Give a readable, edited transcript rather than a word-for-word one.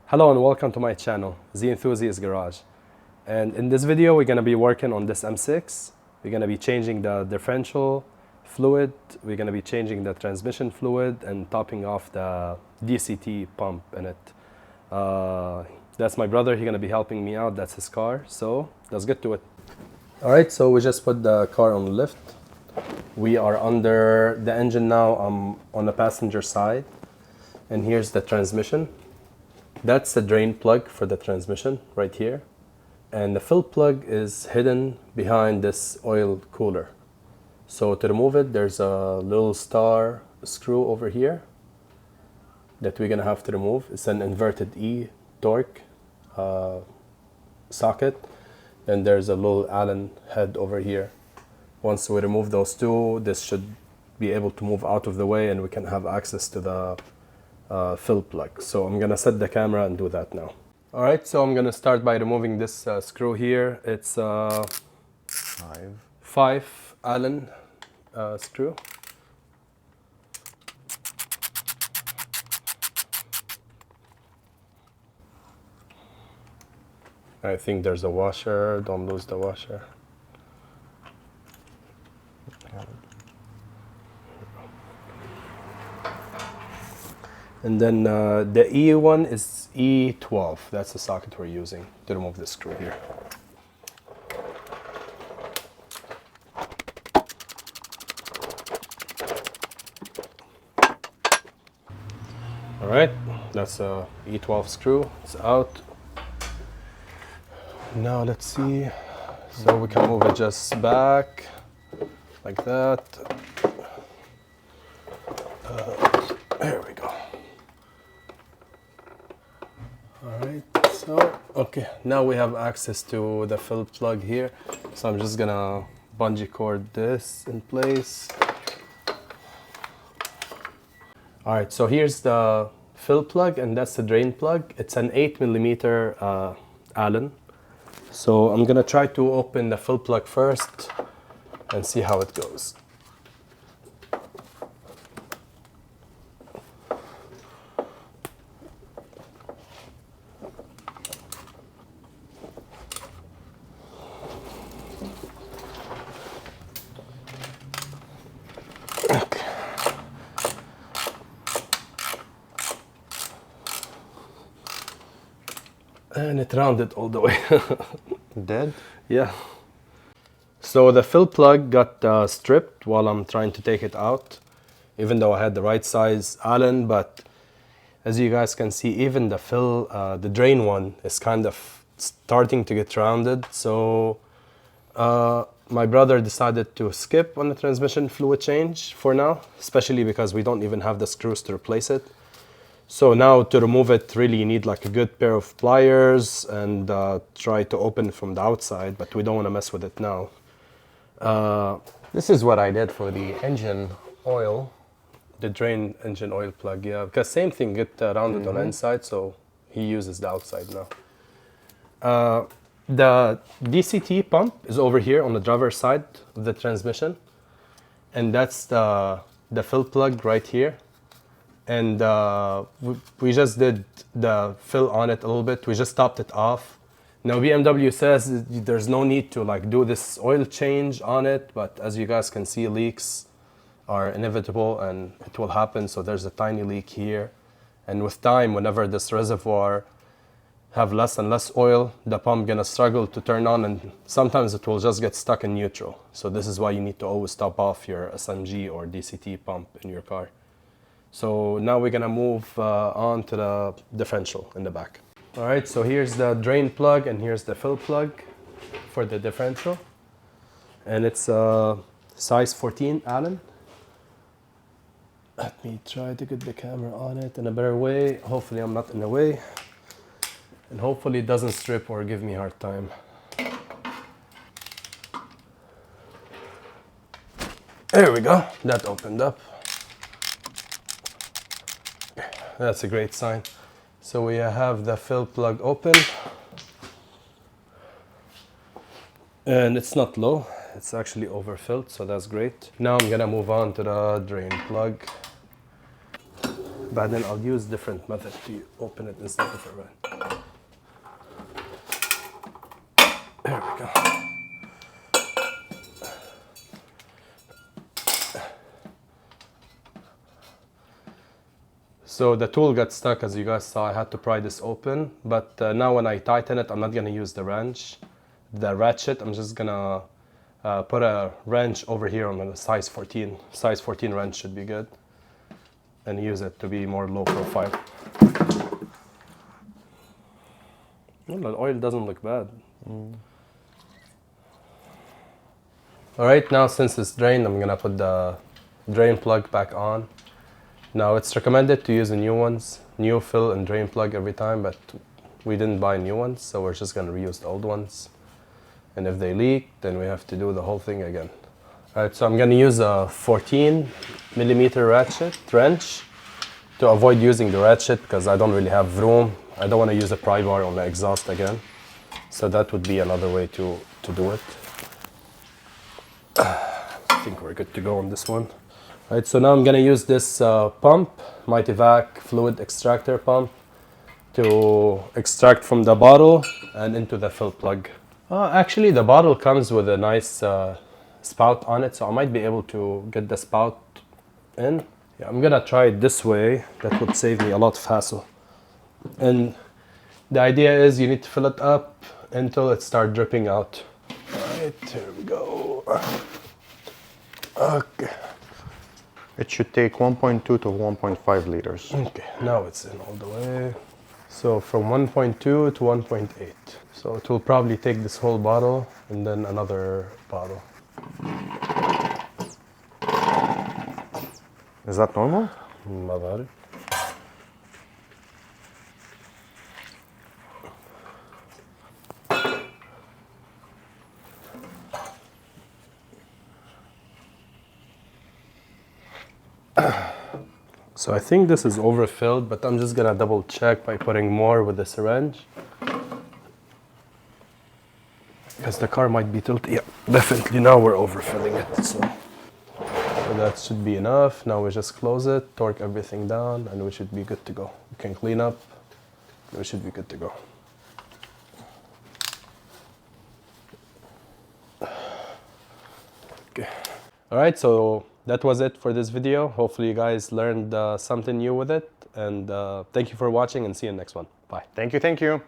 Hello and welcome to my channel, The Enthusiast Garage. And in this video we're going to be working on this M6. We're going to be changing the differential fluid, we're going to be changing the transmission fluid and topping off the DCT pump in it. That's my brother, he's going to be helping me out, that's his car, so let's get to it. Alright, so we just put the car on the lift. We are under the engine now, on the passenger side. And here's the transmission. That's the drain plug for the transmission right here. And the fill plug is hidden behind this oil cooler. So to remove it, there's a little star screw over here that we're gonna have to remove. It's an inverted E torque socket. And there's a little Allen head over here. Once we remove those two, this should be able to move out of the way and we can have access to the fill plug. So I'm gonna set the camera and do that now. Alright, so I'm gonna start by removing this screw here. It's a 5 Allen screw. I think there's a washer, don't lose the washer. And then the E one is E12. That's the socket we're using to remove the screw here. All right, that's a E12 screw. It's out. Now let's see. So we can move it just back like that. There we go. Alright, so, okay, now we have access to the fill plug here. So I'm just gonna bungee cord this in place. Alright, so here's the fill plug and that's the drain plug. It's an 8mm Allen. So I'm gonna try to open the fill plug first and see how it goes. And it rounded all the way. Dead? Yeah. So the fill plug got stripped while I'm trying to take it out, even though I had the right size Allen, but as you guys can see, even the fill, the drain one is kind of starting to get rounded. So my brother decided to skip on the transmission fluid change for now, especially because we don't even have the screws to replace it. So now to remove it, really you need like a good pair of pliers and try to open it from the outside, but we don't want to mess with it now. This is what I did for the engine oil. The drain engine oil plug, yeah, because same thing, get rounded on the inside, so he uses the outside now. The DCT pump is over here on the driver's side of the transmission, and that's the fill plug right here. And we just did the fill on it a little bit. We just topped it off. Now BMW says there's no need to like do this oil change on it, but as you guys can see, leaks are inevitable and it will happen. So there's a tiny leak here. And with time, whenever this reservoir have less and less oil, the pump gonna struggle to turn on and sometimes it will just get stuck in neutral. So this is why you need to always top off your SMG or DCT pump in your car. So now we're gonna move on to the differential in the back. All right, so here's the drain plug and here's the fill plug for the differential. And it's size 14 Allen. Let me try to get the camera on it in a better way. Hopefully I'm not in the way. And hopefully it doesn't strip or give me a hard time. There we go, that opened up. That's a great sign. So we have the fill plug open. And it's not low, It's actually overfilled, so that's great. Now I'm gonna move on to the drain plug. But then I'll use different method to open it instead of a wrench. There we go. So the tool got stuck, as you guys saw. I had to pry this open, but now when I tighten it, I'm not gonna use the ratchet. I'm just gonna put a wrench over here on the size 14. Size 14 wrench should be good, and use it to be more low profile. Well, the oil doesn't look bad. All right, now since it's drained, I'm gonna put the drain plug back on. Now it's recommended to use new fill and drain plug every time, but we didn't buy new ones, so we're just gonna reuse the old ones. And if they leak, then we have to do the whole thing again. All right, so I'm gonna use a 14mm wrench to avoid using the ratchet because I don't really have room. I don't wanna use a pry bar on the exhaust again. So that would be another way to do it. I think we're good to go on this one. All right, so now I'm gonna use this pump, Mityvac fluid extractor pump, to extract from the bottle and into the fill plug. Actually, the bottle comes with a nice spout on it, so I might be able to get the spout in. Yeah, I'm gonna try it this way. That would save me a lot of hassle. And the idea is you need to fill it up until it starts dripping out. All right, here we go. Okay. It should take 1.2 to 1.5 liters. Okay, now it's in all the way. So from 1.2 to 1.8. So it will probably take this whole bottle and then another bottle. Is that normal? ما بعرف. So I think this is overfilled, but I'm just gonna double check by putting more with the syringe. Because the car might be tilted. Yeah, definitely now we're overfilling it. So that should be enough. Now we just close it, torque everything down, and we should be good to go. We can clean up, we should be good to go. Okay. All right, so that was it for this video. Hopefully you guys learned something new with it, and thank you for watching, and see you in the next one. Bye. Thank you, thank you.